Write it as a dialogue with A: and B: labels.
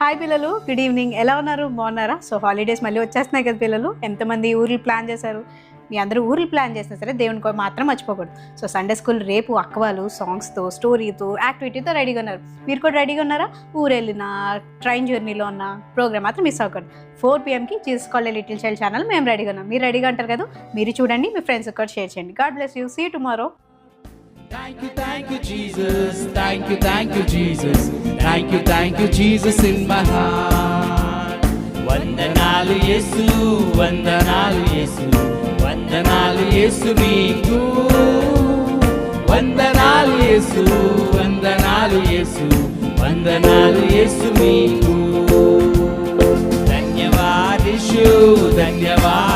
A: Hi పిల్లలు, good evening. ఎలా ఉన్నారు? బాగున్నారా? సో హాలిడేస్ మళ్ళీ వచ్చేస్తున్నాయి కదా పిల్లలు. ఎంతమంది ఊర్లు ప్లాన్ చేశారు? మీ అందరూ ఊర్లు ప్లాన్ చేసినా సరే దేవుని మాత్రం మర్చిపోకూడదు. సో సండే స్కూల్ రేపు అక్కవాళ్ళు సాంగ్స్తో, స్టోరీతో, యాక్టివిటీతో రెడీగా ఉన్నారు. మీరు కూడా రెడీగా ఉన్నారా? ఊరు వెళ్ళినా, ట్రైన్ జర్నీలో ఉన్న ప్రోగ్రామ్ మాత్రం మిస్ అవ్వకూడదు. 4 PM Jesus college little child channel మేము రెడీగా ఉన్నాం. మీరు రెడీగా అంటారు కదా, మీరు చూడండి, మీ ఫ్రెండ్స్ కూడా షేర్ చేయండి. God bless you. See you tomorrow.
B: Thank you, Jesus. Thank you, Jesus. Thank you, Jesus in my heart. వందనాలు యేసు, వందనాలు యేసు, వందనాలు యేసు నీకు. వందనాలు యేసు, వందనాలు యేసు, వందనాలు యేసు నీకు. ధన్యవాద యేసు, ధన్యవాద